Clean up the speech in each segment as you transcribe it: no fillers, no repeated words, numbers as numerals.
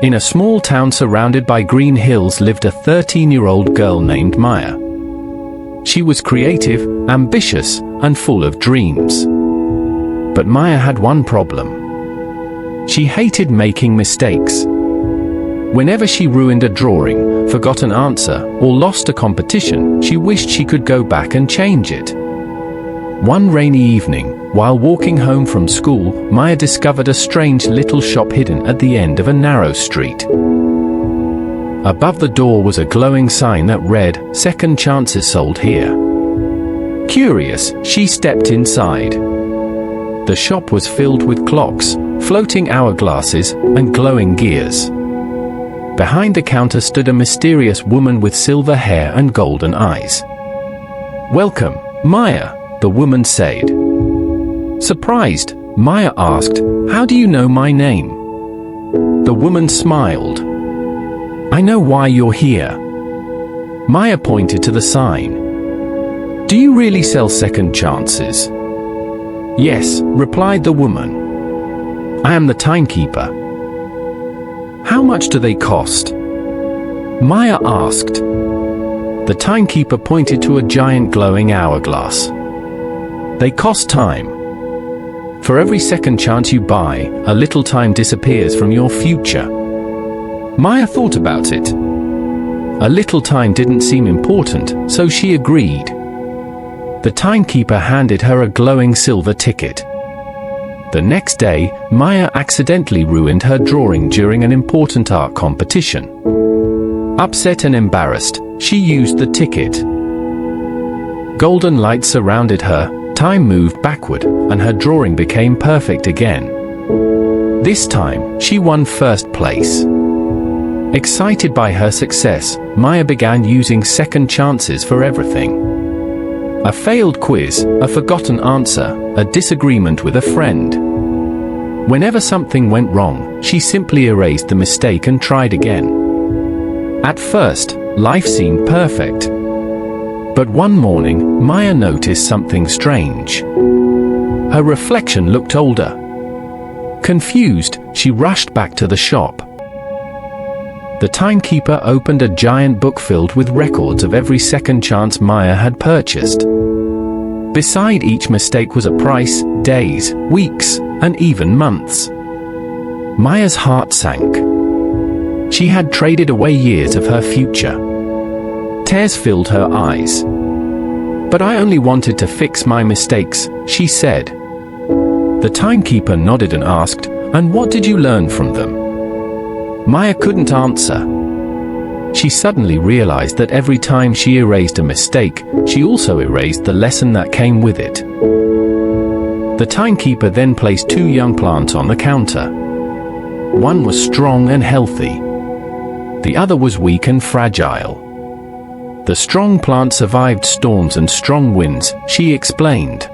In a small town surrounded by green hills lived a 13-year-old girl named Maya. She was creative, ambitious, and full of dreams. But Maya had one problem. She hated making mistakes. Whenever she ruined a drawing, forgot an answer, or lost a competition, she wished she could go back and change it. One rainy evening, while walking home from school, Maya discovered a strange little shop hidden at the end of a narrow street. Above the door was a glowing sign that read, "Second chances sold here." Curious, she stepped inside. The shop was filled with clocks, floating hourglasses, and glowing gears. Behind the counter stood a mysterious woman with silver hair and golden eyes. "Welcome, Maya," the woman said. Surprised, Maya asked, "How do you know my name?" The woman smiled. "I know why you're here." Maya pointed to the sign. "Do you really sell second chances?" "Yes," replied the woman. "I am the timekeeper." "How much do they cost?" Maya asked. The timekeeper pointed to a giant glowing hourglass. "They cost time. For every second chance you buy, a little time disappears from your future." Maya thought about it. A little time didn't seem important, so she agreed. The timekeeper handed her a glowing silver ticket. The next day, Maya accidentally ruined her drawing during an important art competition. Upset and embarrassed, she used the ticket. Golden light surrounded her, time moved backward, and her drawing became perfect again. This time, she won first place. Excited by her success, Maya began using second chances for everything. A failed quiz, a forgotten answer, a disagreement with a friend. Whenever something went wrong, she simply erased the mistake and tried again. At first, life seemed perfect. But one morning, Maya noticed something strange. Her reflection looked older. Confused, she rushed back to the shop. The timekeeper opened a giant book filled with records of every second chance Maya had purchased. Beside each mistake was a price, days, weeks, and even months. Maya's heart sank. She had traded away years of her future. Tears filled her eyes. "But I only wanted to fix my mistakes," she said. The timekeeper nodded and asked, "And what did you learn from them?" Maya couldn't answer. She suddenly realized that every time she erased a mistake, she also erased the lesson that came with it. The timekeeper then placed two young plants on the counter. One was strong and healthy. The other was weak and fragile. The strong plant survived storms and strong winds, she explained.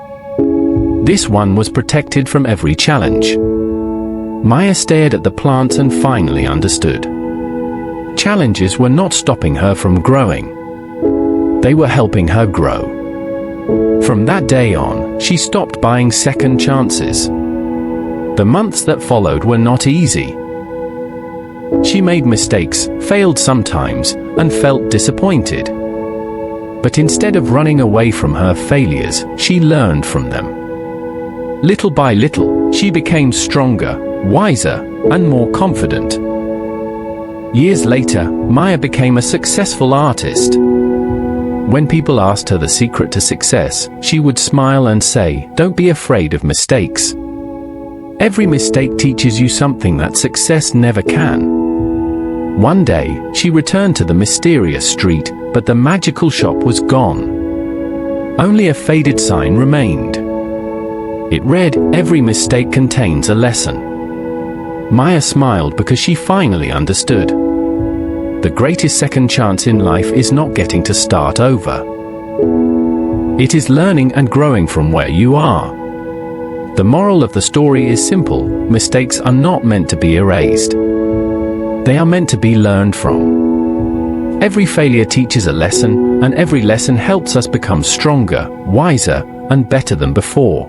This one was protected from every challenge. Maya stared at the plants and finally understood. Challenges were not stopping her from growing. They were helping her grow. From that day on, she stopped buying second chances. The months that followed were not easy. She made mistakes, failed sometimes, and felt disappointed. But instead of running away from her failures, she learned from them. Little by little, she became stronger, wiser, and more confident. Years later, Maya became a successful artist. When people asked her the secret to success, she would smile and say, "Don't be afraid of mistakes. Every mistake teaches you something that success never can." One day, she returned to the mysterious street, but the magical shop was gone. Only a faded sign remained. It read, "Every mistake contains a lesson." Maya smiled because she finally understood. The greatest second chance in life is not getting to start over. It is learning and growing from where you are. The moral of the story is simple: mistakes are not meant to be erased. They are meant to be learned from. Every failure teaches a lesson, and every lesson helps us become stronger, wiser, and better than before.